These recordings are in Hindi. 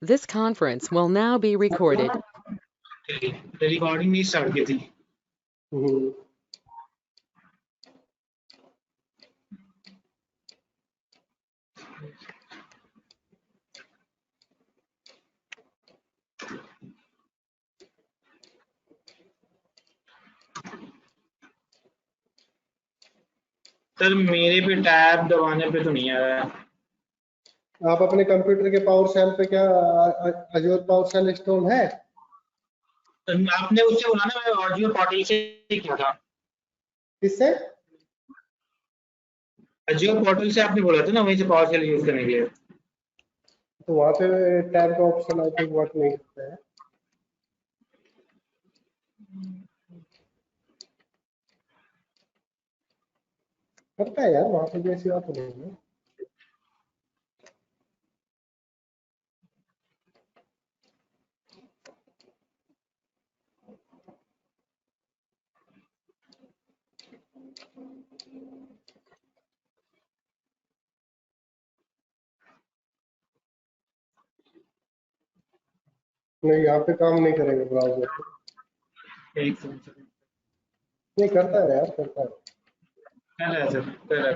This conference will now be recorded. Recording नहीं स्टार्ट की थी। सर मेरे पे टैब दबाने पे तो नहीं आ रहा है। आप अपने कंप्यूटर के पावर सेल पे क्या अजूर पावर सेल इंस्टॉल है? आपने उससे बोला ना, मैं ऑडियो पोर्टल से किया था। किससे? अजियो पोर्टल से आपने बोला था ना, वहीं से पावर सेल यूज करने के लिए। तो वहां पे टैब का ऑप्शन आई थिंक वर्क नहीं करता है। करता है यार, वहां पे जैसी बात नहीं है। नहीं, यहाँ पे काम नहीं करेगा ब्राउजर। नहीं करता है यार, करता है। कर रहा है सर, कर रहा है।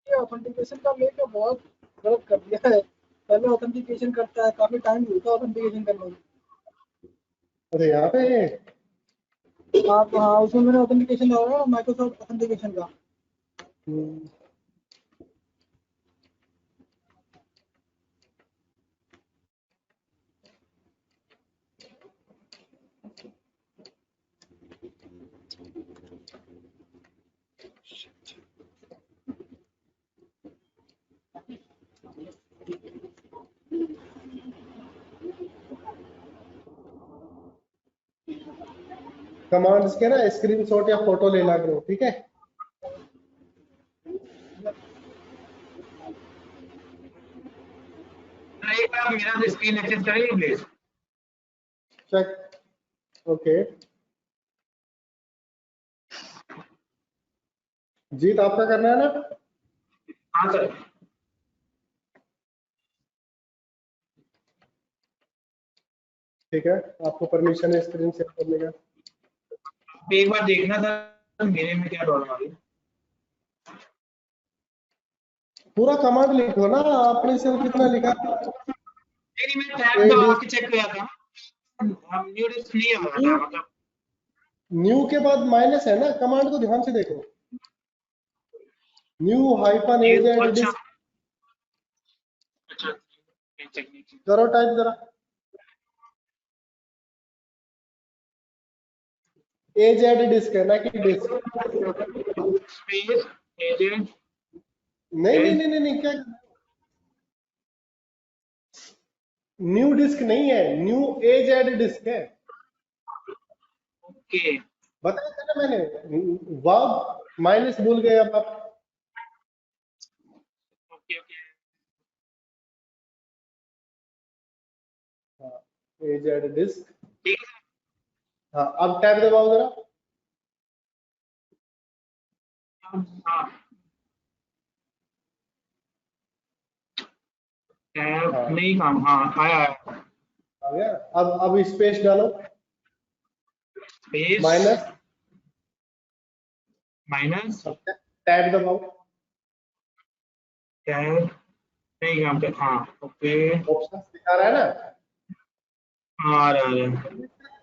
ऑथेंटिकेशन का लेके बहुत गलत कर दिया है। पहले ऑथेंटिकेशन करता है, काफी टाइम मिलता है ऑथेंटिकेशन करने में। अरे यहाँ पे आप हाँ, उसमें मैंने ऑथेंटिकेशन लगाया माइक्रोसॉफ्ट ऑथेंटिकेशन का। कमांड्स के ना स्क्रीनशॉट या फोटो लेना करो, ठीक है? एक बार मेरा तो स्क्रीन एक्सेस करेंगे प्लीज। चेक। ओके जीत, आपका करना है ना? हाँ सर। ठीक है, आपको परमिशन है स्क्रीन शेयर करने का। एक बार देखना था मेरे में क्या प्रॉब्लम आ गई। पूरा कमांड लिखो ना, आपने सिर्फ कितना लिखा? नहीं, मैं टैब दबा के चेक किया था, न्यू डिस्क नहीं आ रहा था। मतलब न्यू के बाद माइनस है ना, कमांड को ध्यान से देखो। New hyphen A Z disk. अच्छा करो टाइप जरा, एजेड डिस्क है ना कि डिस्क? Space aged. नहीं नहीं नहीं नहीं, क्या न्यू डिस्क नहीं है, न्यू एजेड डिस्क है। ओके बताया था ना मैंने, वाव माइनस भूल गए अब आप। Okay okay. A Z disk. ठीक है। हाँ, अब टैब दबाओ जरा। हाँ टैब नहीं काम। हाँ आया आया। आ गया। अब स्पेस डालो, स्पेस माइनस माइनस। टैब दबाओ। टैब नहीं काम कर। हाँ ओके। ऑप्शन दिखा रहा है ना? हाँ आ रहा है।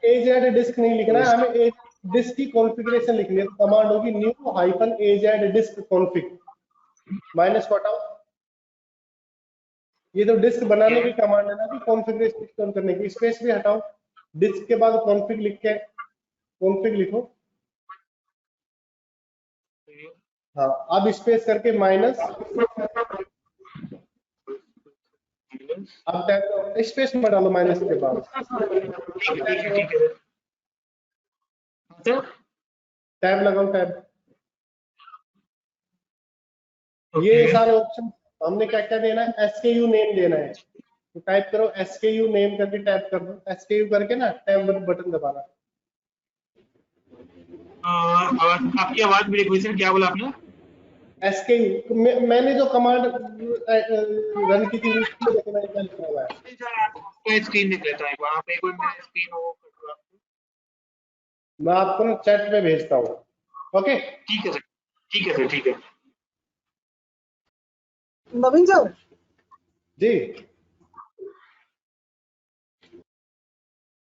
एजेड डिस्क नहीं लिखना है हमें, एज डिस्क की कॉन्फ़िगरेशन लिखनी है। तो कमांड होगी new hyphen A Z disk config. Minus को हटाओ। ये तो डिस्क बनाने की कमांड है ना, कि कॉन्फ़िगरेशन इंस्टॉल करने की। स्पेस भी हटाओ, डिस्क के बाद कॉन्फ़िग लिख के कॉन्फ़िग लिखो। हाँ, अब स्पेस करके माइनस। अब टैब स्पेस में डालो माइनस के बाद। ठीक है ठीक है। टैब लगाओ, टैब। ये सारे ऑप्शन हमने क्या क्या देना है, SKU नेम देना है। तो टाइप करो SKU नेम करके टैप कर दो, SKU करके ना टैब बटन दबाना। आपकी आवाज ब्रेक हुई सर, क्या बोला आपने? SKU मैंने जो कमांड रन की थी उसमें देखना है क्या लिखा हुआ है। आपका स्क्रीन दिख लेता है, वहाँ पे कोई मेरा स्क्रीन हो। मैं आपको ना चैट में भेजता हूँ। ओके ठीक है सर, ठीक है सर, ठीक है। नवीन सर, जी,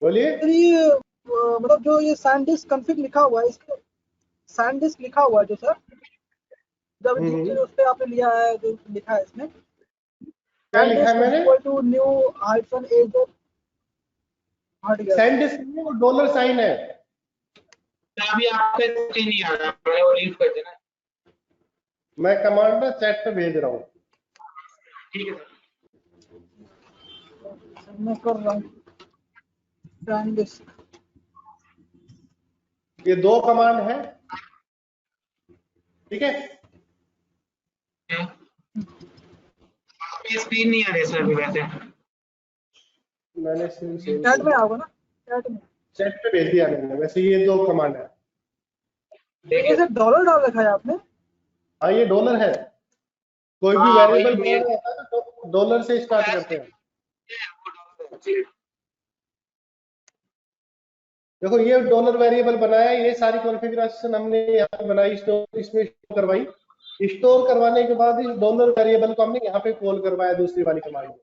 बोलिए। सर ये मतलब जो ये सैनडिस्क कॉन्फ़िग लिखा हुआ है, इसमें सैनडिस्क लिखा हुआ है जो सर, जब नीचे उस पे आपने लिया है जो लिखा है इसमें, क्या लिखा है सैनडिस्क मैंने? Equal to new hyphen A Z हट गया सर। सैनडिस्क में वो डॉलर साइन है। अभी आपका स्क्रीन नहीं आ रहा, मैंने वो लीव कर देना। मैं कमांड ना चैट पे भेज रहा हूँ। ठीक है सर। मैं कर रहा हूँ सैनडिस्क। ये 2 कमांड है, ठीक है। आपकी स्क्रीन नहीं आ रही सर अभी वैसे। मैंने सेव चैट में आओगे ना, चैट में। चैट पे भेज दिया मैंने। वैसे ये 2 कमांड है। ये सर डॉलर डाल रखा है आपने? हाँ, ये डॉलर है। कोई भी हाँ वेरिएबल वही बनाना होता है ना तो डॉलर से स्टार्ट करते हैं। देखो ये डॉलर वेरिएबल बनाया, ये सारी कॉन्फ़िगरेशन हमने यहाँ पे बनाई, स्टोर इसमें स्टोर करवाई। स्टोर करवाने के बाद इस डॉलर वेरिएबल को हमने यहाँ पे कॉल करवाया दूसरी वाली कमांड में।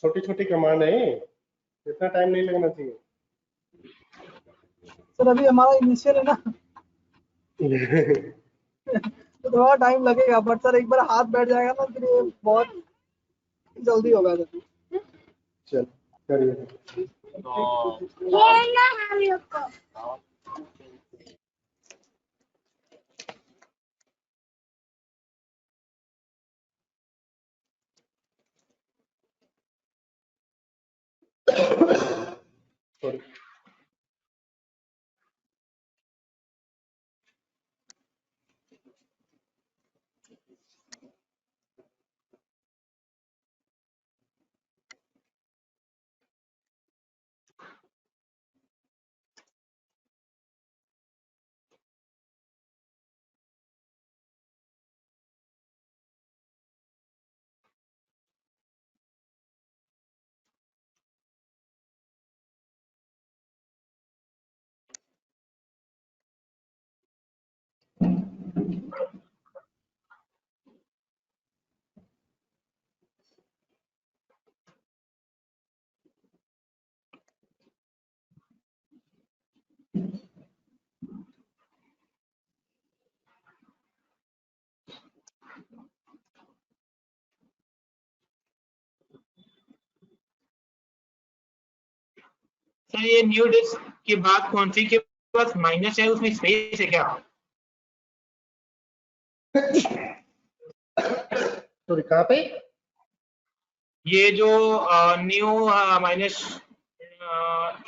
छोटी छोटी कमांड है, इतना टाइम नहीं लगना चाहिए। सर अभी हमारा इनिशियल है ना, तो थोड़ा टाइम लगेगा, बट सर एक बार हाथ बैठ जाएगा ना फिर ये बहुत जल्दी होगा सर। चल करिए। सॉरी। सर ये न्यू डिस्क की बात कौन सी के पास माइनस है, उसमें स्पेस है क्या? सॉरी, कहाँ पे? ये जो न्यू माइनस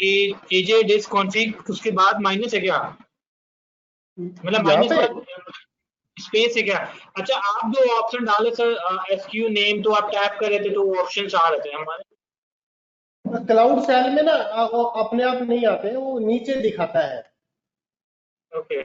एजे डिस्क कॉन्फिग, उसके बाद माइनस है क्या? मतलब यहाँ माइनस पे बाद स्पेस है क्या? अच्छा, आप जो ऑप्शन डाले सर एसक्यू नेम, तो आप टैप कर रहे थे तो ऑप्शन आ रहे थे हमारे। क्लाउड सेल में ना वो अपने आप नहीं आते हैं, वो नीचे दिखाता है। ओके।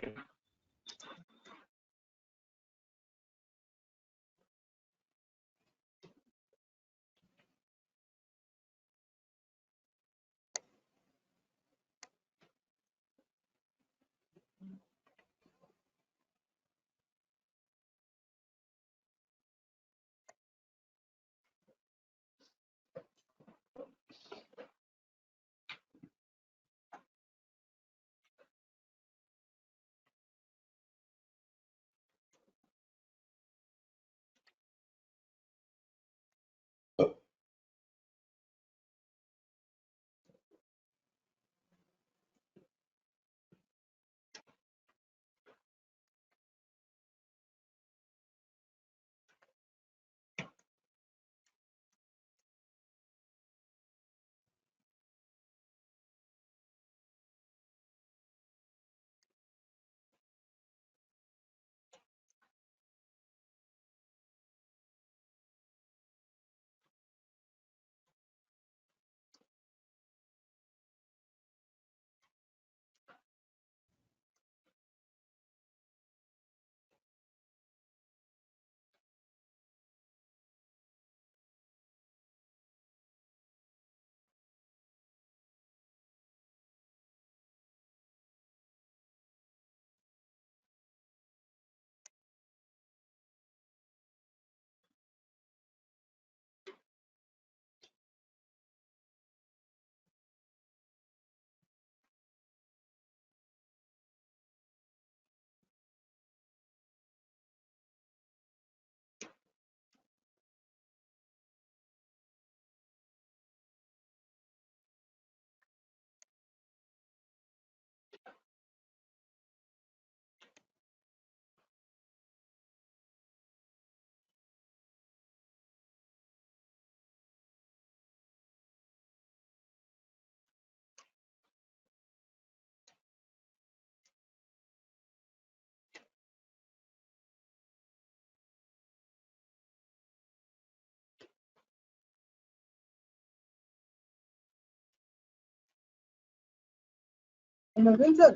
नवीन सर,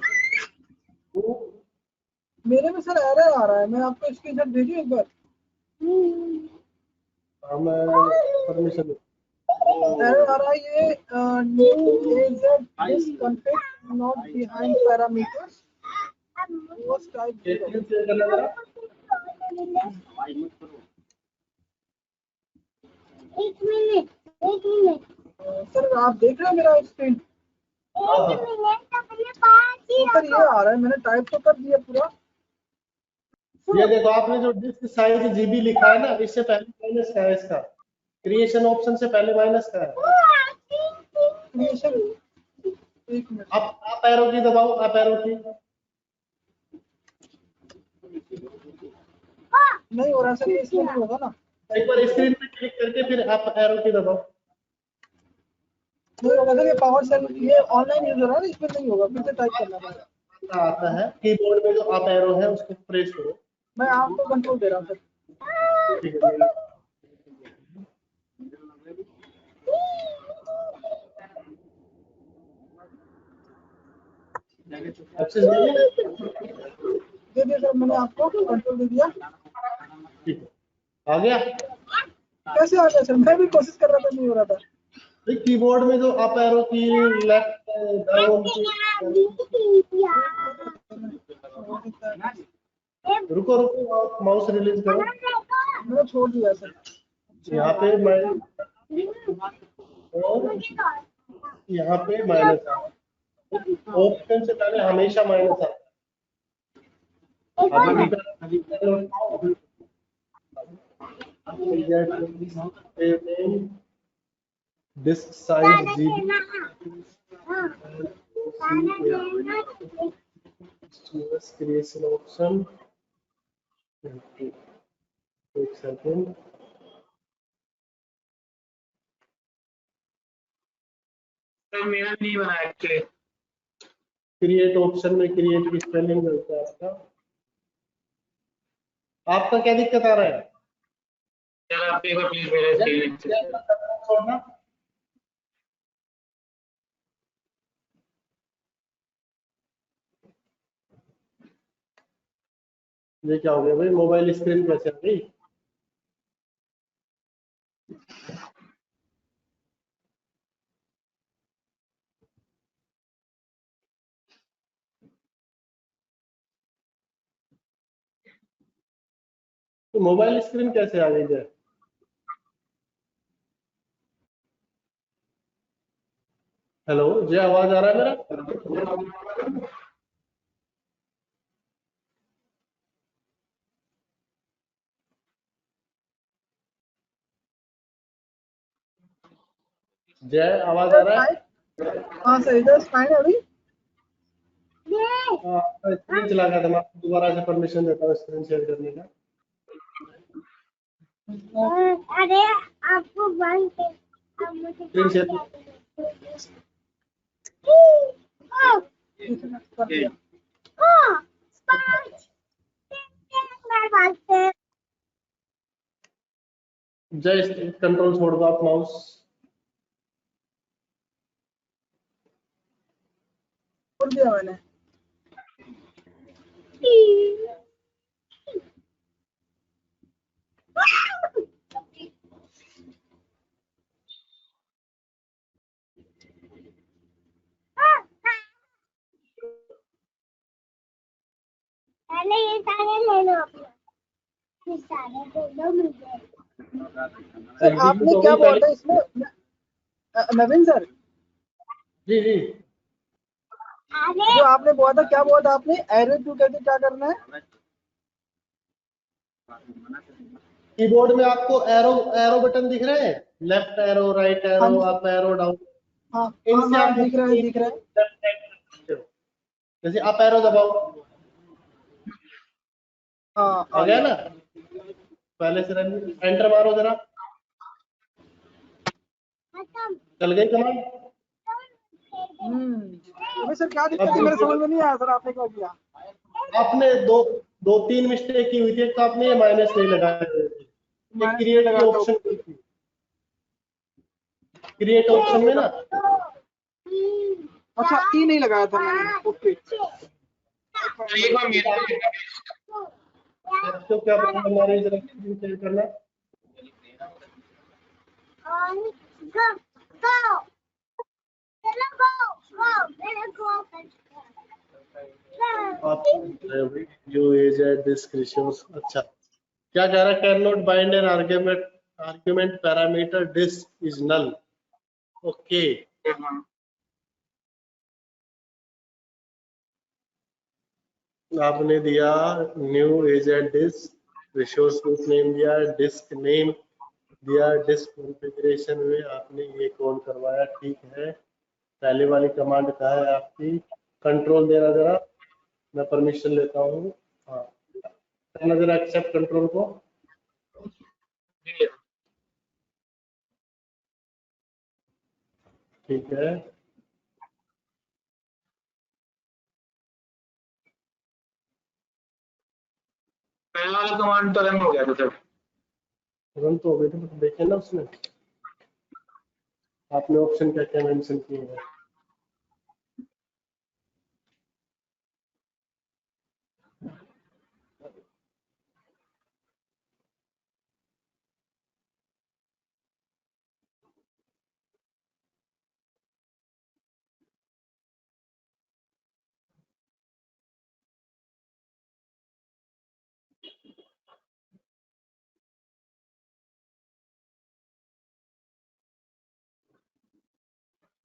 मेरे में सर एरर आ रहा है, मैं आपको स्क्रीनशॉट भेजूं एक बार? हाँ, मैं परमिशन एरर आ रहा है ये, new AZ disconfig not behind parameters was type 0। एक मिनट सर आप देख रहे हैं मेरा स्क्रीन? एक मिनट तो पहले पाँच ही तो सर ये आ रहा है, मैंने टाइप तो कर दिया पूरा। ये देखो, आपने जो डिस्क साइज जीबी लिखा है ना, इससे पहले माइनस का है, इसका क्रिएशन ऑप्शन से पहले माइनस का है। क्रिएशन, एक मिनट, आप एरो की दबाओ, आप एरो की। नहीं हो रहा सर, ये इसमें नहीं होगा ना। एक बार स्क्रीन पे क्लिक करके फिर आप एरो की दबाओ। नहीं होगा सर, ये पावर सेल, ये ऑनलाइन यूजर है ना, इसमें नहीं होगा, फिर से टाइप करना पड़ेगा। आता है कीबोर्ड में जो अप एरो है उसको प्रेस करो। मैं आपको कंट्रोल दे रहा हूँ सर। ठीक है, एक्सेस मिल गया? दे दिया सर, मैंने आपको कंट्रोल दे दिया। ठीक है, आ गया। कैसे आ गया सर? मैं भी कोशिश कर रहा था, नहीं हो रहा था। कीबोर्ड में जो अप एरो की, लेफ्ट डाउन की, रुको रुको, आप माउस रिलीज करो। मैंने छोड़ दिया सर। यहाँ पे माइनस और यहाँ पे माइनस है। ऑप्शन से पहले हमेशा माइनस आता है। Disk size GB, creation option, एक सेकंड। सर मेरा नहीं बना एक्चुअली। क्रिएट ऑप्शन में क्रिएट की स्पेलिंग मिलता है आपका। आपका क्या दिक्कत आ रहा है? सर आप एक बार प्लीज मेरा स्क्रीन छोड़ना। ये क्या हो गया भाई, मोबाइल स्क्रीन कैसे आ गई? तो मोबाइल स्क्रीन कैसे आ गई जय? हेलो जय, आवाज आ रहा है मेरा? जय, आवाज आ रहा है? हाँ सर, इधर फाइन है अभी। स्क्रीन चला गया था, मैं आपको दोबारा से परमिशन देता हूँ स्क्रीन शेयर करने का। अरे आपको बंद अब मुझे स्क्रीन शेयर कर दिया। जय, कंट्रोल छोड़ दो आप माउस। खोल दिया मैंने। पहले ये सारे ले लो अपना, ये सारे दे दो मुझे। सर आपने क्या बोला था इसमें नवीन सर? जी जी, जो आपने बोला था, क्या बोला था आपने? एरो टू करके क्या करना है? कीबोर्ड में आपको एरो एरो बटन दिख रहे हैं, left arrow, right arrow, up arrow, down. हाँ इनसे हाँ, आप दिख रहा है, दिख रहा है। जैसे अप एरो दबाओ, हाँ आ गया ना? पहले से एंटर मारो जरा, चल गई कमांड। अबे सर क्या दिक्कत है, मेरे समझ में नहीं आया सर, आपने क्या किया? आपने दो तीन मिस्टेक की हुई थी। एक तो आपने ये माइनस नहीं लगाया, क्रिएट की ऑप्शन, क्रिएट ऑप्शन में ना अच्छा ई नहीं लगाया था मैंने, ओके। एक बार मेरे को तो क्या करना है, जरा चेक करना। go, go. चलो go. आप जो एज है डिस्क रिसोर्स, अच्छा क्या कह रहा है, can not bind an argument parameter disk is null. Okay, आपने दिया new A Z disk resource name दिया, डिस्क नेम दिया, डिस्क कॉन्फ़िगरेशन में आपने ये कॉल करवाया, ठीक है। पहले वाली कमांड कहा है आपकी, कंट्रोल देना, जरा मैं परमिशन लेता हूँ। हाँ, करना जरा एक्सेप्ट कंट्रोल को। ठीक है, पहला वाला कमांड तो रन हो गया था सर। रन तो हो गए थे, तो देखे ना उसमें आपने ऑप्शन क्या क्या मेंशन किए हैं।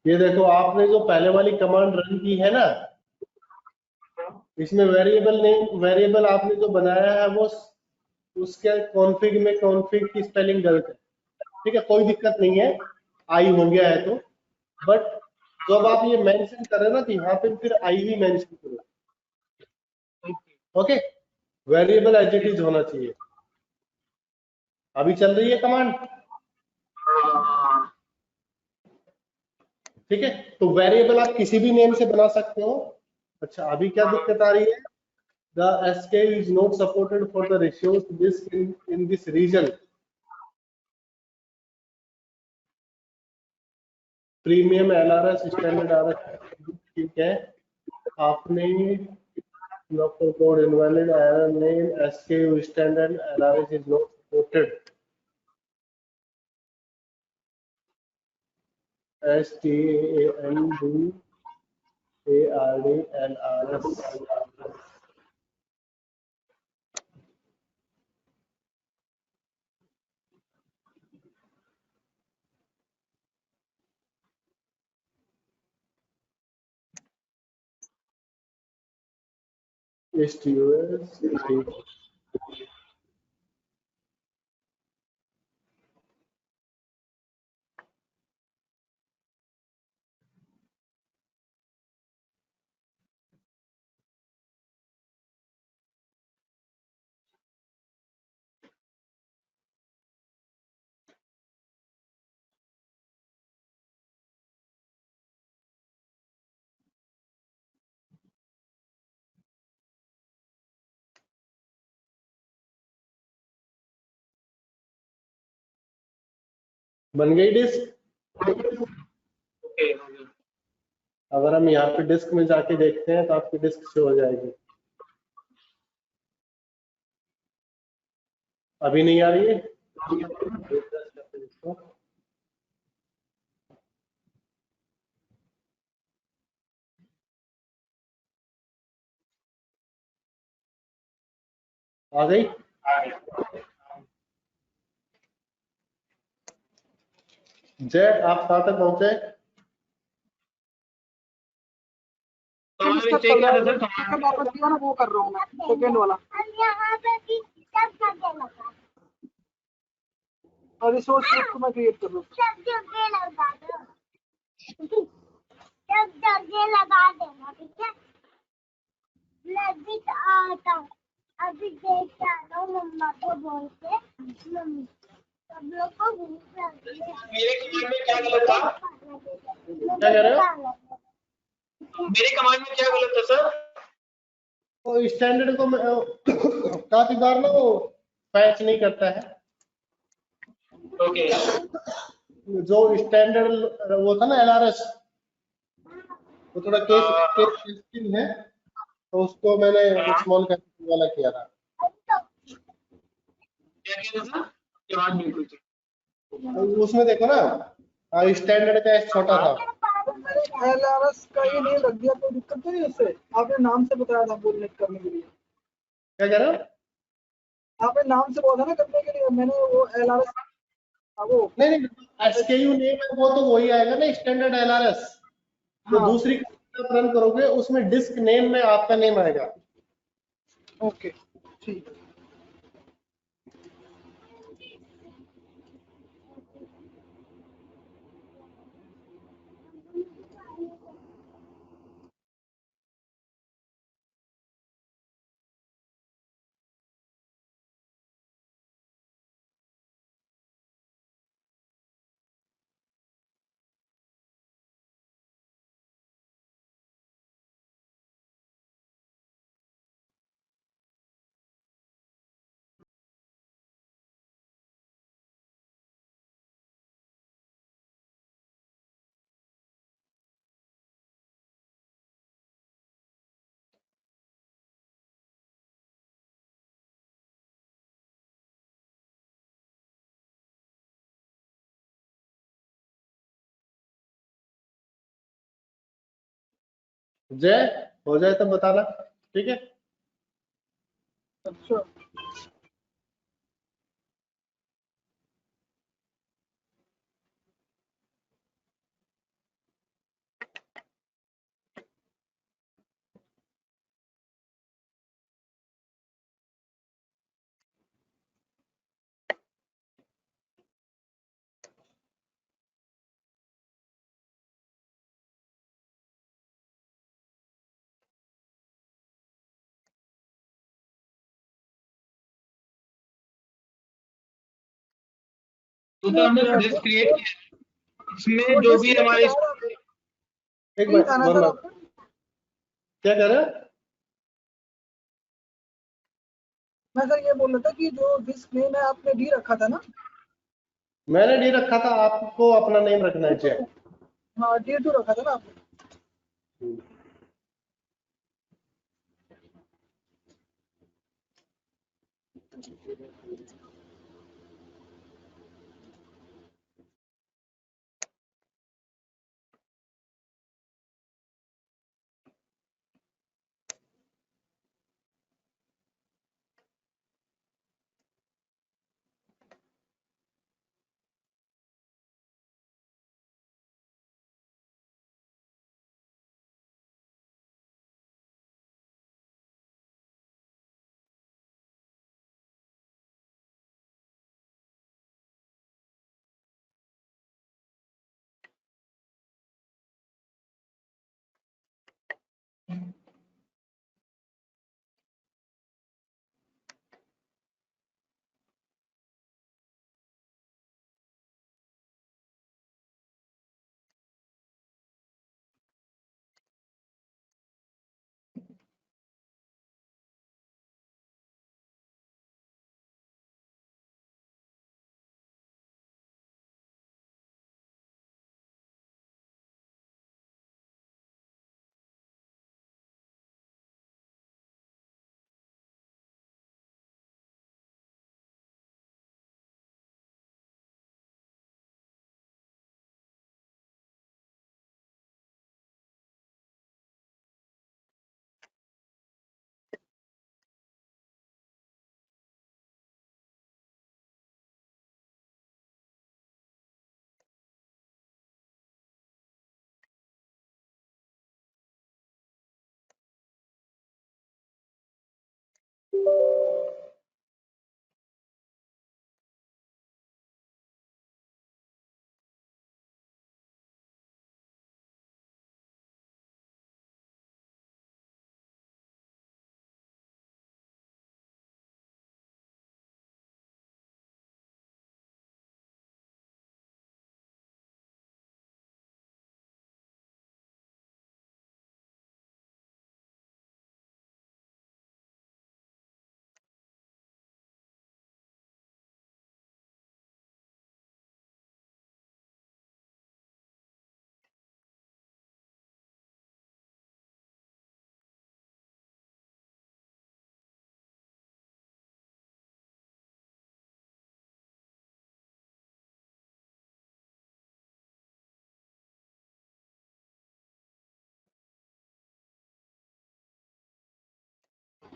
ये देखो, आपने जो पहले वाली कमांड रन की है ना, इसमें वेरिएबल आपने जो बनाया है वो उसके कॉन्फ़िग में कॉन्फ़िग की स्पेलिंग गलत है। ठीक है, कोई दिक्कत नहीं है, आई हो गया है तो, बट जब आप ये मेंशन कर रहे हो ना, तो यहाँ पे फिर आई ही मेंशन करो। Okay, variable as it is होना चाहिए। अभी चल रही है कमांड, ठीक है। तो वेरिएबल आप किसी भी नेम से बना सकते हो। अच्छा, अभी क्या दिक्कत आ रही है, the SK is not supported for the ratios disk in this region. Premium LRS standard RS, ठीक है। आपने local code invalid error name SKU standard LRS is not supported. STANDARD LRS STUS, ठीक। बन गई डिस्क। ओके, अगर हम यहाँ पे डिस्क में जाके देखते हैं तो आपकी डिस्क शो हो जाएगी। अभी नहीं आ रही है, आ गई। जय, आप कहाँ तक पहुंचे? सेकंड वापस किया ना, वो कर रहा हूँ मैं, सेकंड वाला। हम यहाँ पे भी सब जगह लगा और रिसोर्स ग्रुप को मैं क्रिएट कर रहा हूँ। सब जगह लगा दो, सब जगह लगा देना, ठीक है। मैं भी तो आता हूँ, अभी देख के आता हूँ मम्मा को बोल के, मम्मी सब लोग को भूख लगी है। मेरे कमांड में क्या गलत था? क्या कह रहे हो? मेरे कमांड में क्या गलत था सर? तो स्टैंडर्ड को काफी बार ना वो पैच नहीं करता है। ओके, जो स्टैंडर्ड वो था ना LRS, वो थोड़ा केस केस सेंसिटिव है, तो उसको मैंने स्मॉल कैपिटल वाला किया था। क्या कह रहे थे? आपकी आवाज नहीं हुई थी। तो उसमें देखो ना, स्टैंडर्ड का एस छोटा था। LRS का ये नेम रख दिया, कोई दिक्कत तो नहीं उससे? आपने नाम से बताया था बोलने करने के लिए, क्या कह रहे हो? आपने नाम से बोला था ना करने के लिए, मैंने वो LRS वो नहीं नहीं, एसकेयू नेम है वो तो वही आएगा ना, स्टैंडर्ड एलआरएस। जो हाँ दूसरी कंपनी आप रन करोगे उसमें डिस्क नेम में आपका नेम आएगा। ओके ठीक है। जय, हो जाए तो बताना, ठीक है। अच्छा तो हमने डिस्क क्रिएट किया, इसमें जो भी हमारे एक नहीं था बार ना सर वरना आपका? क्या कह रहे हो? मैं सर ये बोल रहा था कि जो डिस्क नेम है आपने डी रखा था ना? मैंने नहीं रखा था, आपको अपना नेम रखना है जय। हाँ D2 रखा था ना आपने?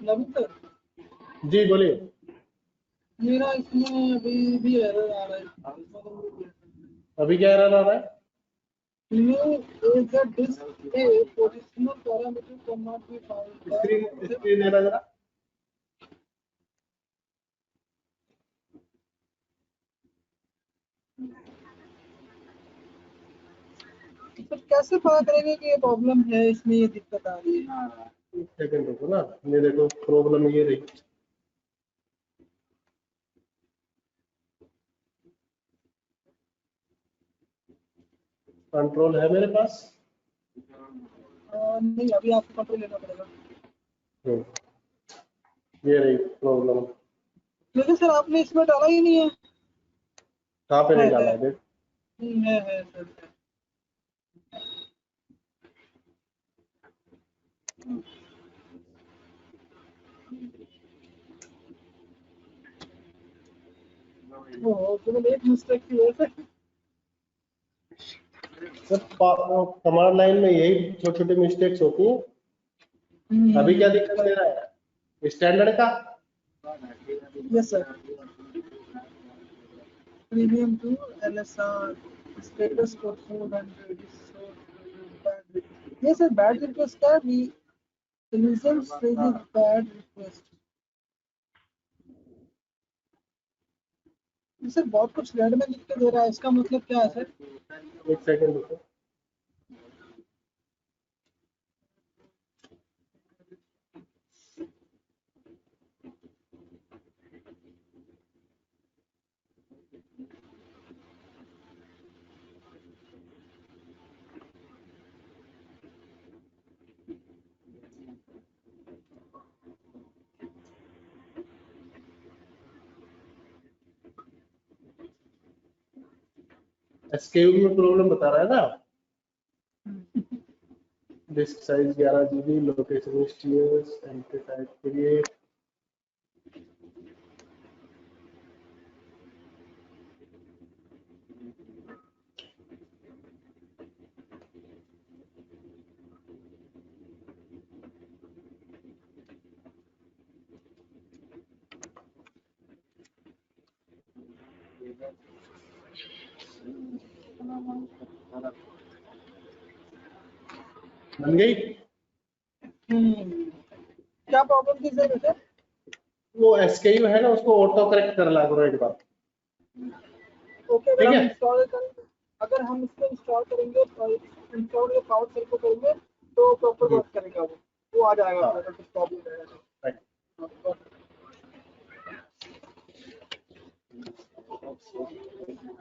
नवीन सर, जी बोलिए। मेरा इसमें अभी भी एरर आ रहा है। अभी क्या एरर आ रहा है? New is a disk A positional parameter cannot be found. Screen देना जरा। तो कैसे पता करेंगे कि ये प्रॉब्लम है, इसमें ये दिक्कत आ रही है? एक सेकंड रुको ना, ये देखो प्रॉब्लम ये रही। कंट्रोल है मेरे पास। नहीं, अभी आपको कंट्रोल लेना पड़ेगा। ये रही प्रॉब्लम। लेकिन सर आपने इसमें डाला ही नहीं है। कहाँ पे नहीं डाला है? देख है सर। ओह, केवल एक मिस्टेक की वजह से। कमांड लाइन में यही छोटी छोटी मिस्टेक्स होती हैं। अभी क्या दिक्कत दे रहा है? स्टैंडर्ड का? Yes sir. Premium to LSR status को 400 ये सर बैड रिक्वेस्ट का भी reason phrases bad request. Sir बहुत कुछ रेड में लिख के दे रहा है, इसका मतलब क्या है सर? एक सेकंड रुको। एसक्यू में प्रॉब्लम बता रहा है ना। Disk size 11 GB, location steers, amplifier create. बन गई? क्या प्रॉब्लम थी सर वैसे? वो एसक्यू है ना, उसको ऑटो करेक्ट कर ला करो एक बार। ओके, ठीक है। इंस्टॉल करेंगे, अगर हम इसको इंस्टॉल करेंगे इंस्टॉल या पावर सेल को करेंगे तो प्रॉपर वर्क करेगा, वो आ जाएगा। हाँ। अगर कुछ प्रॉब्लम रहेगा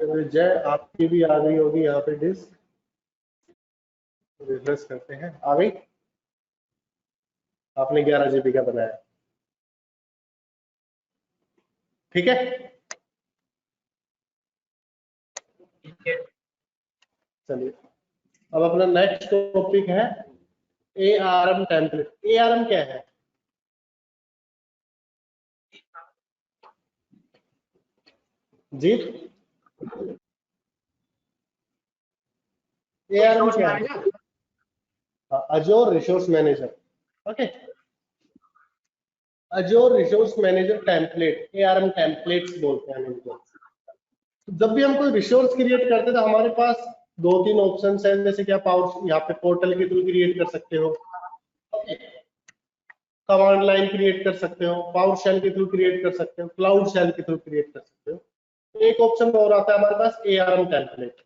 तो जय आपकी भी आ गई होगी यहाँ पे डिस्क। रिफ्रेश करते हैं। आ गई? आपने 11 GB का बनाया, ठीक है। चलिए, अब अपना नेक्स्ट टॉपिक है ARM टेम्पलेट। ARM क्या है? जी, ARM क्या है? Azure resource manager. Okay, Azure resource manager template, ARM templates बोलते हैं इनको। जब भी हम कोई रिसोर्स क्रिएट करते हैं तो हमारे पास 2-3 ऑप्शन है, जैसे कि आप यहाँ पे पोर्टल के थ्रू क्रिएट कर सकते हो, कमांड लाइन क्रिएट कर सकते हो, पावर शेल के थ्रू क्रिएट कर सकते हो, क्लाउड शेल के थ्रू क्रिएट कर सकते हो। एक ऑप्शन और आता है हमारे पास ARM टेम्पलेट।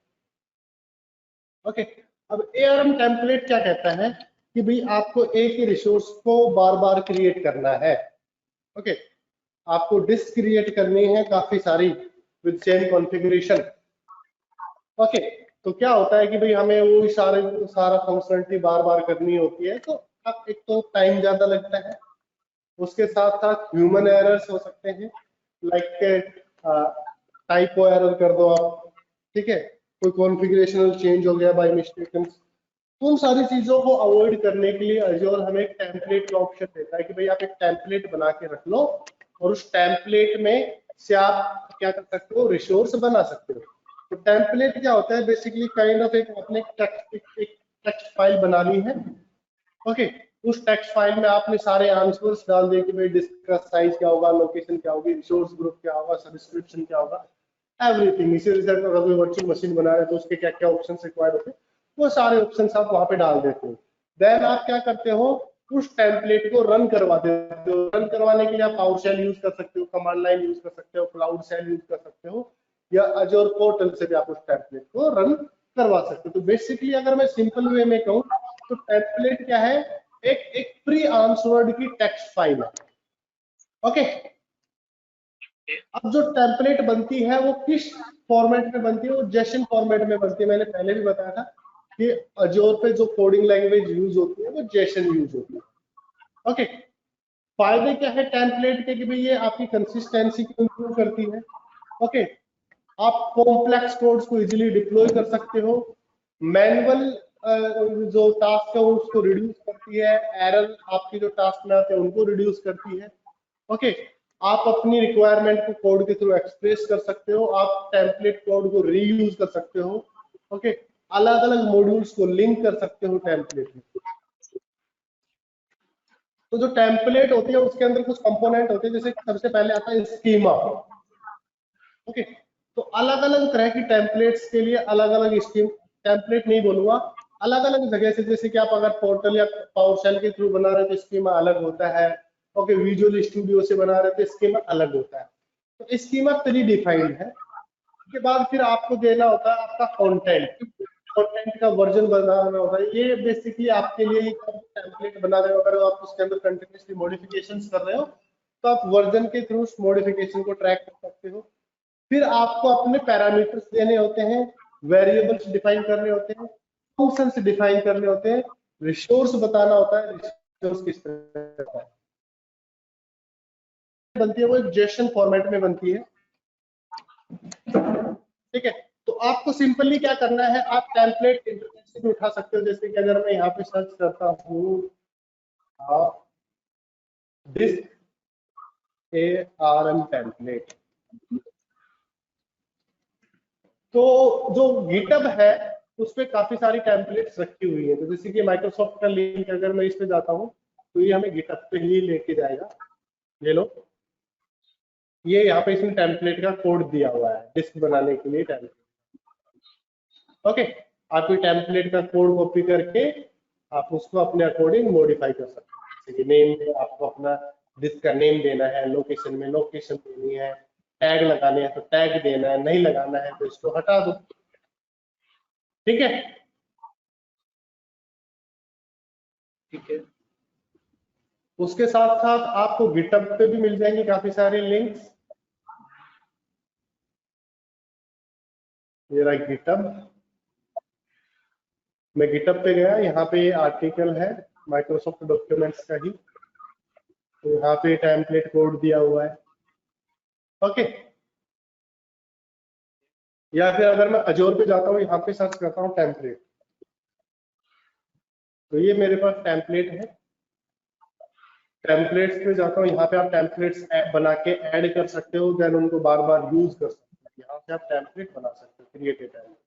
ओके, अब ARM टेम्पलेट क्या कहता है कि भाई आपको एक ही रिसोर्स को बार बार क्रिएट करना है। ओके, आपको डिस्क क्रिएट करनी है काफी सारी विद सेम कॉन्फ़िगरेशन। ओके, तो क्या होता है कि भाई हमें वो सारा फंक्शनलिटी बार बार करनी होती है, तो अब एक तो टाइम ज्यादा लगता है, उसके साथ साथ ह्यूमन एरर्स हो सकते हैं, लाइक टाइपो एरर कर दो आप, ठीक है, कोई कॉन्फ़िगरेशनल चेंज हो गया बाय मिस्टेक। उन सारी चीजों को अवॉइड करने के लिए अजोर हमें एक टेम्पलेट का ऑप्शन देता है कि भाई आप एक टेम्पलेट बना के रख लो और उस टेम्पलेट में से आप क्या कर सकते हो, रिसोर्स बना सकते हो। तो टेम्पलेट क्या होता है? बेसिकली काइंड ऑफ एक अपने टेक्स्ट फाइल बनानी है। ओके, उस टेक्स्ट फाइल में आपने सारे आंसर्स डाल दिए कि भाई डिस्क का साइज क्या होगा, लोकेशन क्या होगी, रिसोर्स ग्रुप क्या होगा, सब्सक्रिप्शन क्या होगा, एवरीथिंग। इसी तरह से अगर कोई वर्चुअल मशीन बना रहे हैं तो उसके क्या क्या ऑप्शन रिक्वायर्ड होते हैं, वो सारे ऑप्शन आप वहां पे डाल देते हो। देन आप क्या करते हो, उस टेम्पलेट को रन करवा देते हो। रन करवाने के लिए आप पावर शेल यूज कर सकते हो, कमांड लाइन यूज कर सकते हो, क्लाउड शेल यूज कर सकते हो, या अजोर पोर्टल से भी आप उस टेम्पलेट को रन करवा सकते हो। तो बेसिकली अगर मैं सिंपल वे में कहूँ तो टेम्पलेट क्या है, एक प्री आंसर्ड की टेक्स्ट फाइल है। ओके, अब जो टेम्पलेट बनती है वो किस फॉर्मेट में बनती है, वो जेसन फॉर्मेट में बनती है। मैंने पहले भी बताया था कि अजोर पे जो कोडिंग लैंग्वेज यूज होती है वो जेसन यूज होती है। ओके, फायदे क्या है टेम्पलेट के कि भाई ये आपकी कंसिस्टेंसी को इंप्रूव करती है। ओके, आप कॉम्प्लेक्स कोड्स को इजीली डिप्लॉय कर सकते हो। मैनुअल जो टास्क है उसको रिड्यूस करती है। एरर आपकी जो टास्क में आते हैं उनको रिड्यूस करती है। ओके, आप अपनी रिक्वायरमेंट को कोड के थ्रू एक्सप्रेस कर सकते हो। आप टेम्पलेट कोड को रीयूज कर सकते हो। ओके, अलग अलग मॉड्यूल्स को लिंक कर सकते हो टेम्पलेट में। तो जो टेम्पलेट होती है उसके अंदर कुछ कंपोनेंट होते हैं, जैसे सबसे पहले आता है स्कीमा। ओके, तो अलग अलग तरह की टेम्पलेट्स के लिए अलग अलग स्कीम, टेम्पलेट नहीं बोलूंगा, अलग अलग जगह से, जैसे कि आप अगर पोर्टल या पावर शेल के थ्रू बना रहे तो स्कीमा अलग होता है। ओके, विजुअल स्टूडियो से बना रहे तो स्कीमा अलग होता है। तो स्कीमा प्री डिफाइंड है। उसके बाद फिर आपको देना होता है आपका कंटेंट, कंटेंट का वर्जन बनाना होता है। ये बेसिकली आपके लिए टेम्पलेट बना रहे हो, अगर आप उसके अंदर कंटिन्यूसली मॉडिफिकेशंस कर रहे हो तो आप वर्जन के थ्रू उस मॉडिफिकेशन को ट्रैक कर सकते हो। फिर आपको अपने पैरामीटर्स देने होते हैं, वेरिएबल्स डिफाइन करने होते हैं, फंक्शंस डिफाइन करने होते हैं, रिसोर्स बताना होता है, रिसोर्स किस तरह है बनती है, वो एक जेसन फॉर्मेट में बनती है। ठीक है, तो आपको सिंपली क्या करना है, आप टेम्पलेट इंटरनेट से भी उठा सकते हो। जैसे कि अगर मैं यहाँ पे सर्च करता हूँ डिस्क ARM टेम्पलेट, तो जो गिटहब है उस पे काफी सारी टेम्पलेट्स रखी हुई है। तो जैसे कि माइक्रोसॉफ्ट का लिंक अगर मैं इस पे जाता हूँ तो ये हमें गिटहब पे ही लेके जाएगा। ये लो, ये यहाँ पे इसमें टेम्पलेट का कोड दिया हुआ है डिस्क बनाने के लिए टेम्पलेट। ओके, आप ये टेम्पलेट का कोड कॉपी करके आप उसको अपने अकॉर्डिंग मॉडिफाई कर सकते हैं। जैसे कि नेम में आपको अपना डिस्क का नेम देना है, लोकेशन में लोकेशन देनी है, टैग लगाने हैं तो टैग देना है, नहीं लगाना है तो इसको हटा दो। ठीक है, ठीक है। उसके साथ साथ आपको गिटहब पे भी मिल जाएंगे काफी सारे लिंक्स। ये रहा गिटहब, मैं गिटहब पे गया, यहाँ पे ये आर्टिकल है माइक्रोसॉफ्ट डॉक्यूमेंट्स का ही, तो यहाँ पे टेम्पलेट कोड दिया हुआ है। ओके, या फिर अगर मैं अजोर पे जाता हूँ, यहाँ पे सर्च करता हूँ टेम्पलेट, तो ये मेरे पास टेम्पलेट है। टेम्पलेट्स पे जाता हूँ, यहाँ पे आप टेम्पलेट्स बना के ऐड कर सकते हो, देन उनको बार बार यूज कर सकते हो। यहाँ से आप टेम्पलेट बना सकते हो, क्रिएट ए टेम्पलेट।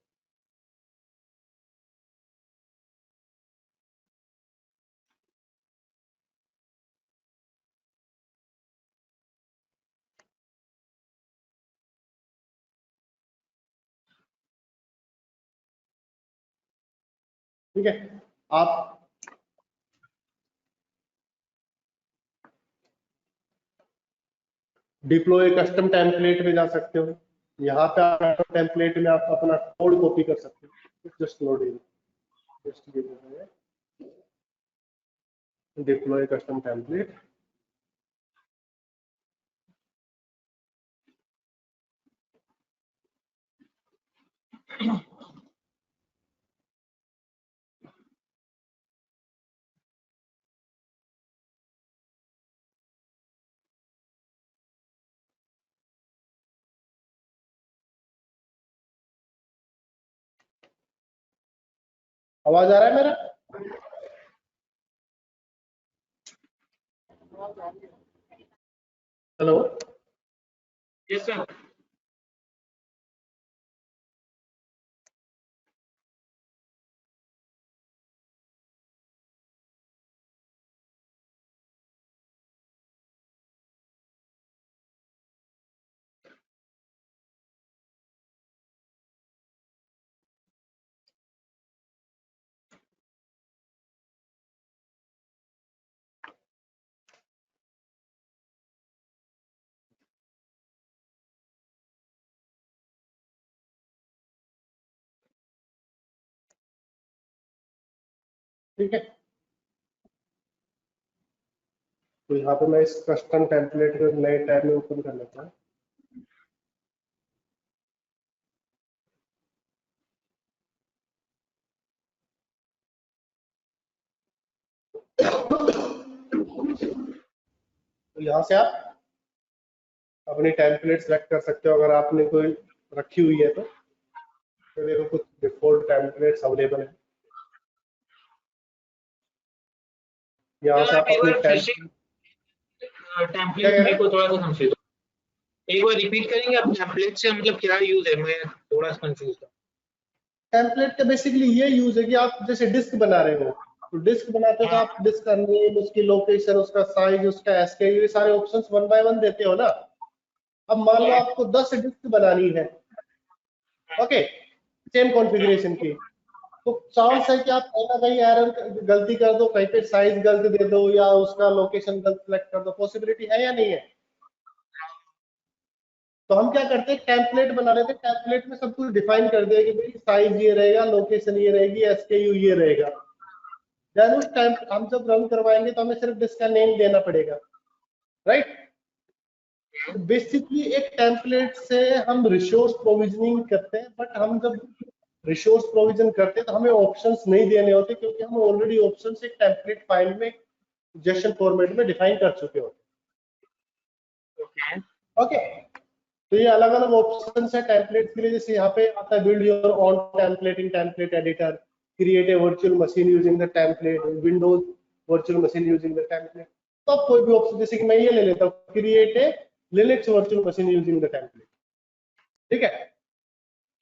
ठीक है, आप डिप्लॉय कस्टम टेम्पलेट में जा सकते हो। यहाँ पे आप टेम्पलेट में आप अपना कोड कॉपी कर सकते हो। Just loading, just deploy custom template. आवाज आ रहा है मेरा? Hello, yes sir. ठीक है, तो यहाँ पे मैं इस कस्टम टेम्पलेट को नए टैब में ओपन कर लेता हूँ। तो यहाँ से आप अपनी टेम्पलेट सेलेक्ट कर सकते हो अगर आपने कोई रखी हुई है तो देखो कुछ डिफॉल्ट टेम्पलेट्स अवेलेबल है। यहाँ से आप अपनी टेम्पलेट मेरे को थोड़ा सा समझे, एक बार रिपीट करेंगे आप? टेम्पलेट से मतलब क्या यूज है, मैं थोड़ा सा कंफ्यूज था। टेम्पलेट का बेसिकली ये यूज है कि आप जैसे डिस्क बना रहे हो, तो डिस्क बनाते हो तो आप डिस्क का नेम, उसकी लोकेशन, उसका साइज, उसका एसके, ये सारे ऑप्शंस 1 बाय 1 देते हो ना। अब मान लो आपको 10 डिस्क बनानी है, ओके, सेम कॉन्फ़िगरेशन की, तो चांस है कि आप कहीं ना कहीं एरर गलती कर दो, कहीं पे साइज गलत दे दो या उसका लोकेशन गलत सेलेक्ट कर दो, पॉसिबिलिटी है या नहीं है? तो हम क्या करते हैं, टेम्पलेट बना लेते हैं, टेम्पलेट में सब कुछ डिफाइन कर दिया कि भाई साइज ये रहेगा, लोकेशन ये रहेगी, एसकेयू ये रहेगा। देन उस टाइम हम जब रन करवाएंगे तो हमें सिर्फ डिस्क का नेम देना पड़ेगा, राइट? बेसिकली एक टेम्पलेट से हम रिसोर्स प्रोविजनिंग करते हैं, बट हम जब रिसोर्स प्रोविजन करते हैं तो हमें ऑप्शंस नहीं देने होते, क्योंकि हम ऑलरेडी ऑप्शंस एक टेम्पलेट फाइल में जेसन फॉर्मेट में डिफाइन कर चुके होते हैं। ओके, तो ये अलग अलग ऑप्शंस है टेम्पलेट के लिए। जैसे यहाँ पे आता है build your own template in template editor, create a virtual machine using the template, Windows virtual machine using the template. तो आप कोई भी ऑप्शन, जैसे कि मैं ये ले लेता हूँ, create a Linux virtual machine using the template, ठीक है।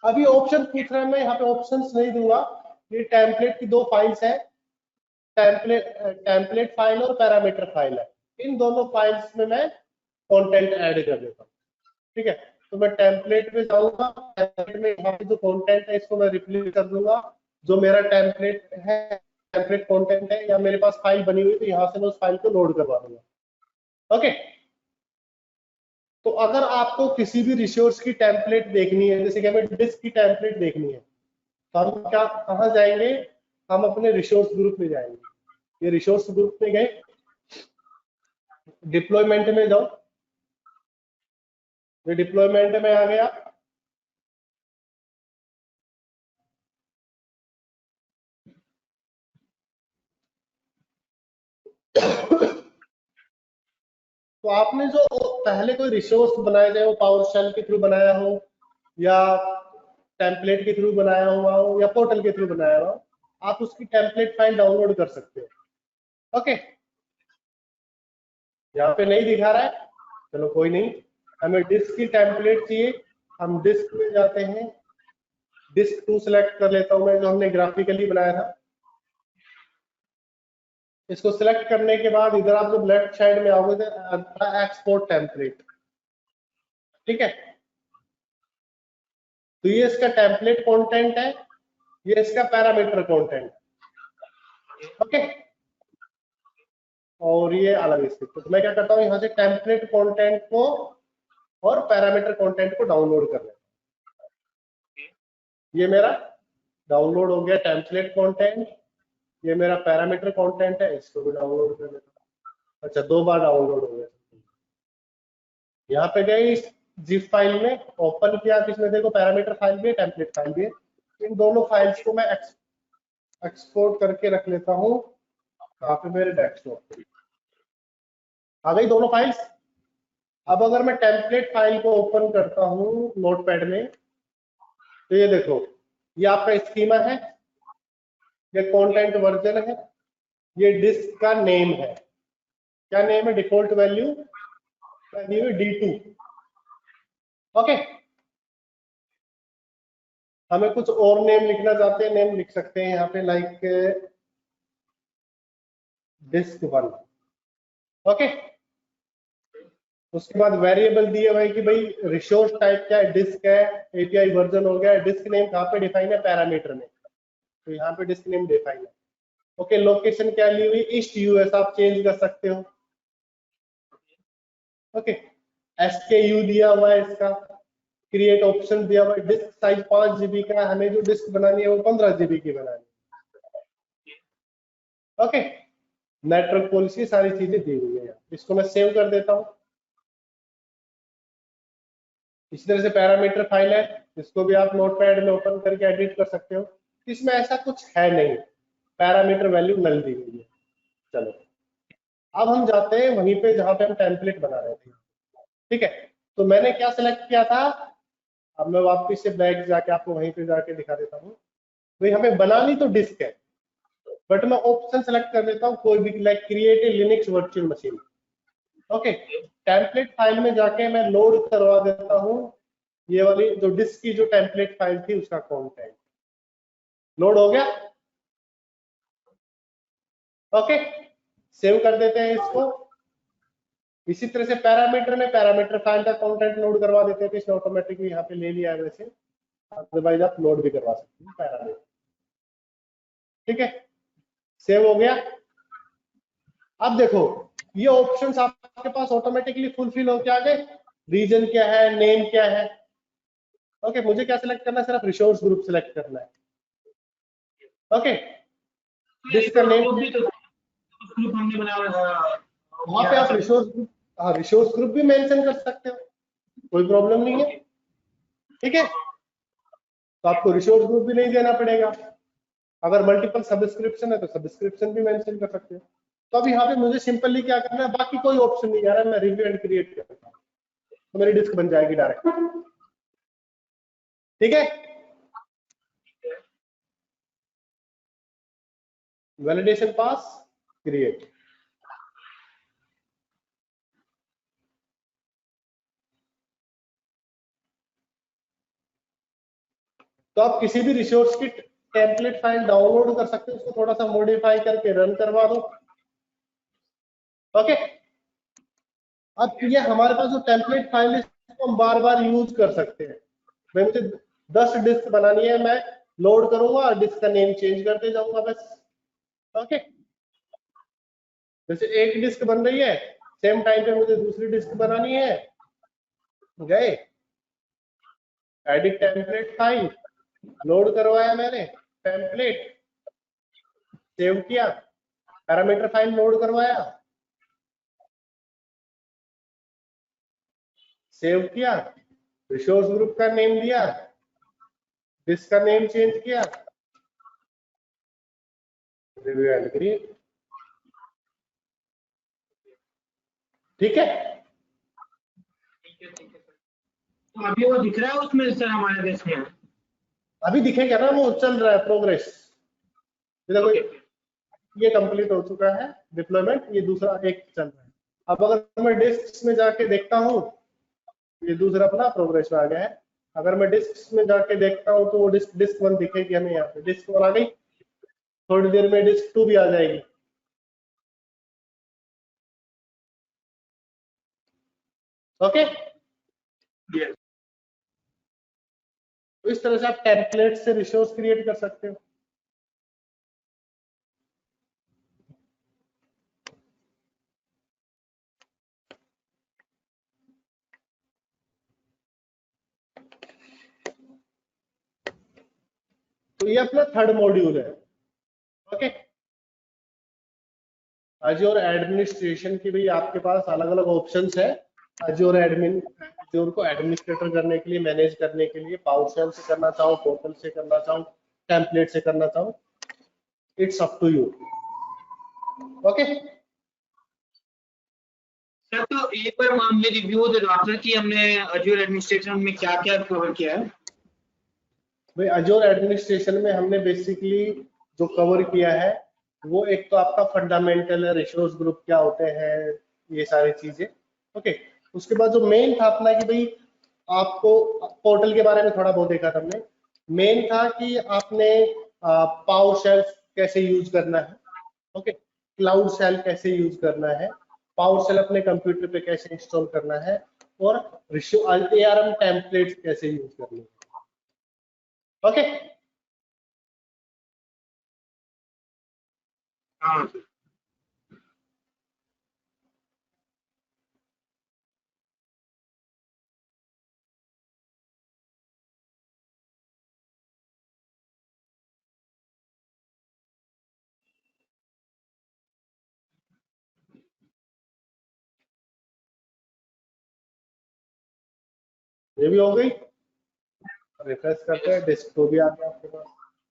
अभी ऑप्शन पूछ रहा है, मैं यहाँ पे ऑप्शंस नहीं दूंगा। ये टेम्पलेट की दो फाइल्स है, टेम्पलेट फाइल और पैरामीटर फाइल है। इन दोनों फाइल्स में मैं कंटेंट ऐड कर देता हूँ, ठीक है। तो मैं टेम्पलेट में जाऊंगा, टेम्पलेट में यहाँ पे जो कंटेंट है इसको मैं रिप्लेस कर दूंगा। जो मेरा टेम्पलेट है, टेम्पलेट कंटेंट है, या मेरे पास फाइल बनी हुई तो यहाँ से मैं उस फाइल को लोड करवा दूंगा, ओके। तो अगर आपको किसी भी रिसोर्स की टेम्पलेट देखनी है, जैसे कि हमें डिस्क की टेम्पलेट देखनी है, तो हम क्या कहाँ जाएंगे, हम अपने रिसोर्स ग्रुप में जाएंगे। ये रिसोर्स ग्रुप में गए, डिप्लॉयमेंट में जाओ, ये डिप्लॉयमेंट में आ गया। तो आपने जो पहले कोई रिसोर्स बनाया जाए, वो पावर शेल के थ्रू बनाया हो या टेम्पलेट के थ्रू बनाया हुआ हो या पोर्टल के थ्रू बनाया हो, आप उसकी टेम्पलेट फाइल डाउनलोड कर सकते हो, ओके। यहाँ पे नहीं दिखा रहा है, चलो कोई नहीं, हमें डिस्क की टेम्पलेट चाहिए। हम डिस्क में जाते हैं, डिस्क 2 सेलेक्ट कर लेता हूं मैं, जो हमने ग्राफिकली बनाया था। इसको सिलेक्ट करने के बाद इधर आप जब लेफ्ट साइड में आओगे तो एक्सपोर्ट टेम्पलेट, ठीक है। तो ये इसका टेम्पलेट कंटेंट है, ये इसका पैरामीटर कंटेंट, ओके। और ये अलग स्क्रिप्ट। तो मैं क्या करता हूँ, यहाँ से टेम्पलेट कंटेंट को और पैरामीटर कंटेंट को डाउनलोड कर लेता हूँ। ये मेरा डाउनलोड हो गया टेम्पलेट कंटेंट, ये मेरा पैरामीटर कंटेंट है, इसको भी डाउनलोड कर लेता हूँ। अच्छा, 2 बार डाउनलोड हो गया। यहाँ पे गए इस जिप फाइल में, ओपन किया, किसमें देखो पैरामीटर फाइल भी है, टेम्पलेट फाइल भी है। इन दोनों फाइल्स को मैं एक्सपोर्ट करके रख लेता हूँ। यहाँ पे मेरे डेस्कटॉप पे आ गई दोनों फाइल्स। अब अगर मैं टेम्पलेट फाइल को ओपन करता हूँ नोटपैड में, तो ये देखो, ये आपका स्कीमा है, ये कंटेंट वर्जन है, ये डिस्क का नेम है। क्या नेम है? Default value D2, okay. हमें कुछ और नेम लिखना चाहते हैं, नेम लिख सकते हैं यहाँ पे, लाइक डिस्क 1, ओके। उसके बाद वेरिएबल दिए हुए कि भाई रिसोर्स टाइप क्या है, डिस्क है, एपीआई वर्जन हो गया। डिस्क नेम कहाँ पे डिफाइन है? पैरामीटर में, तो यहाँ पे डिस्क नेम डिफाइन है, ओके। लोकेशन क्या ली हुई? ईस्ट यूएस, आप चेंज कर सकते हो, ओके। एसकेयू दिया हुआ है इसका, क्रिएट ऑप्शन दिया हुआ है, डिस्क साइज 5 GB का है, हमें जो डिस्क बनानी है वो 15 GB की बनानी है, ओके, नेटवर्क पॉलिसी सारी चीजें दी हुई है। इसको मैं सेव कर देता हूँ। इसी तरह से पैरामीटर फाइल है, इसको भी आप नोटपैड में ओपन करके एडिट कर सकते हो। इसमें ऐसा कुछ है नहीं, पैरामीटर वैल्यू नल दी हुई है। चलो अब हम जाते हैं वहीं पे जहां पे हम टेम्पलेट बना रहे थे। ठीक है, तो मैंने क्या सिलेक्ट किया था, अब मैं वापस से बैक जाके आपको वहीं पे जाके दिखा देता हूँ। भाई हमें बनानी तो डिस्क है, बट मैं ऑप्शन सेलेक्ट कर देता हूँ कोई भी, like create a Linux virtual machine. Okay, template file में जाके मैं लोड करवा देता हूँ ये वाली जो डिस्क की जो टेम्पलेट फाइल थी उसका कंटेंट। लोड हो गया। ओके, सेव कर देते हैं इसको। इसी तरह से पैरामीटर में पैरामीटर फाइल का कंटेंट लोड करवा देते हैं, तो इसने ऑटोमेटिकली यहाँ पे ले लिया है। वैसे अदरवाइज आप लोड भी करवा सकते हैं पैरामीटर। ठीक है, सेव हो गया। अब देखो ये ऑप्शंस आपके पास ऑटोमेटिकली फुलफिल होके आ गए। रीजन क्या है, नेम क्या है। ओके, मुझे क्या सिलेक्ट करना है, सिर्फ रिसोर्स ग्रुप सिलेक्ट करना है। ओके, डिस्क का नेम ग्रुप हमने बनाया वहां पे आप रिसोर्स ग्रुप, हाँ रिसोर्स ग्रुप भी मेंशन कर सकते हो, कोई प्रॉब्लम नहीं है। ठीक है, तो आपको रिसोर्स ग्रुप भी नहीं देना पड़ेगा। अगर मल्टीपल सब्सक्रिप्शन है तो सब्सक्रिप्शन भी मेंशन कर सकते हो। तो अब यहाँ पे मुझे सिंपली क्या करना है, बाकी कोई ऑप्शन नहीं आ रहा है, मैं रिव्यू एंड क्रिएट करता हूँ तो मेरी डिस्क बन जाएगी डायरेक्ट। ठीक है, वैलिडेशन पास, क्रिएट। तो आप किसी भी रिसोर्स की टेम्पलेट फाइल डाउनलोड कर सकते हो, उसको थोड़ा सा मॉडिफाई करके रन करवा दो। ओके, अब ये हमारे पास जो टेम्पलेट फाइल है इसको हम बार बार यूज कर सकते हैं। भाई मुझे 10 डिस्क बनानी है, मैं लोड करूंगा और डिस्क का नेम चेंज करते जाऊंगा बस। ओके, जैसे एक डिस्क बन रही है, सेम टाइम पे मुझे दूसरी डिस्क बनानी है, गए एडिट टेम्पलेट फाइल, लोड करवाया मैंने टेम्पलेट, सेव किया, पैरामीटर फाइल लोड करवाया, सेव किया, रिसोर्स ग्रुप का नेम दिया, डिस्क का नेम चेंज किया, रिव्यू एंड क्रिएट। ठीक है, तो अभी वो दिख रहा है उसमें सर हमारे देश में? अभी दिखेगा ना, वो चल रहा है प्रोग्रेस। देखो ये कंप्लीट हो चुका है डिप्लॉयमेंट, ये दूसरा एक चल रहा है। अब अगर मैं डिस्क में जाके देखता हूँ, ये दूसरा अपना प्रोग्रेस में आ गया है। अगर मैं डिस्क में जाके देखता हूँ तो वो डिस्क 1 दिखेगी हमें, यहाँ पे डिस्क 1 आ गई, थोड़ी देर में डिस्क 2 भी आ जाएगी। ओके, तो इस तरह से आप टेम्पलेट से रिसोर्स क्रिएट कर सकते हो। तो ये अपना थर्ड मॉड्यूल है। ओके, अज्योर एडमिनिस्ट्रेशन की भी आपके पास अलग अलग ऑप्शंस है। अज्योर एडमिन, अज्योर को एडमिनिस्ट्रेटर करने के लिए, मैनेज करने के लिए, पावरशेल से करना चाहो, पोर्टल से करना चाहो, टेम्पलेट से करना चाहो, it's up to you. Okay, sir तो एक बार हमने रिव्यू दे रहा था कि हमने अज्योर एडमिनिस्ट्रेशन में क्या क्या कवर किया है। भाई अज्योर एडमिनिस्ट्रेशन में हमने बेसिकली जो कवर किया है वो एक तो आपका फंडामेंटल है, रिसोर्स ग्रुप क्या होते हैं, ये सारी चीजें। ओके, उसके बाद जो मेन था अपना कि भाई आपको पोर्टल के बारे में थोड़ा बहुत देखा था हमने। मेन था कि आपने पावर शेल कैसे यूज करना है, ओके, क्लाउड शेल कैसे यूज करना है, पावर शेल अपने कंप्यूटर पे कैसे इंस्टॉल करना है, और ARM टेम्पलेट्स कैसे यूज करने हैं। ओके, हाँ। ये भी हो गई, रिफ्रेश करते हैं, डिस्क तो भी आ गया आपके पास।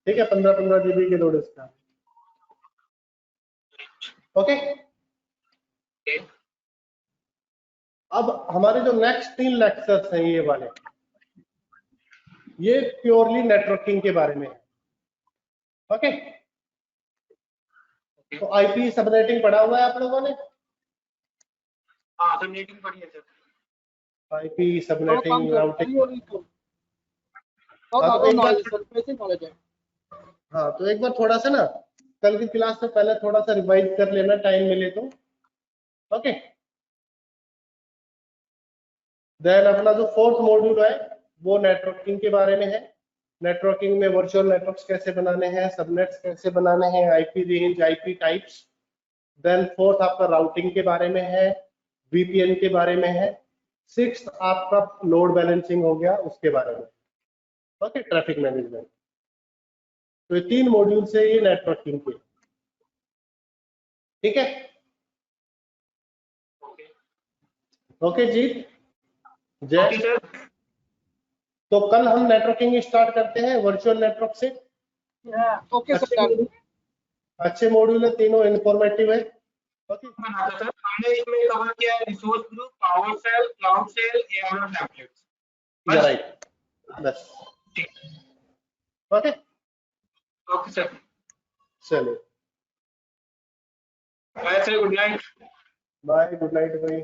ठीक है, 15-15 GB के 2 डिस्क है। ओके, अब हमारे जो नेक्स्ट 3 लेक्चर्स हैं ये वाले, ये प्योरली नेटवर्किंग के बारे में है। ओके, तो आईपी सबनेटिंग पढ़ा हुआ है आप लोगों ने? हाँ सबनेटिंग पढ़ी है सर। आईपी थोड़ा कम सबनेटिंग कर, राउटिंग। थोड़ी और इसको। बहुत हाँ, तो ज्यादा एक बार नॉलेज सर, बेसिक नॉलेज है। हाँ, तो एक बार थोड़ा सा ना कल की क्लास से पहले थोड़ा सा रिवाइज कर लेना, टाइम मिले तो। ओके, देन अपना जो 4th मॉड्यूल है वो नेटवर्किंग के बारे में है। नेटवर्किंग में वर्चुअल नेटवर्क्स कैसे बनाने हैं, सबनेट्स कैसे बनाने हैं, IP range, IP types. Then 4th आपका राउटिंग के बारे में है, वीपीएन के बारे में है। 6th आपका लोड बैलेंसिंग हो गया, उसके बारे में। Okay, traffic management. तो ये 3 मॉड्यूल से ये नेटवर्किंग के। ठीक है, ओके जीत जय। Okay sir. तो कल हम नेटवर्किंग स्टार्ट करते हैं वर्चुअल नेटवर्क से। Okay sir. अच्छे मॉड्यूल है, तीनों इंफॉर्मेटिव है। ओके, बनाता सर, हमने इसमें कवर किया है resource group, PowerShell, cloud shell, ARM templates. Right, बस। Okay, okay sir. चलिए, bye sir, good night. Bye, good night भाई।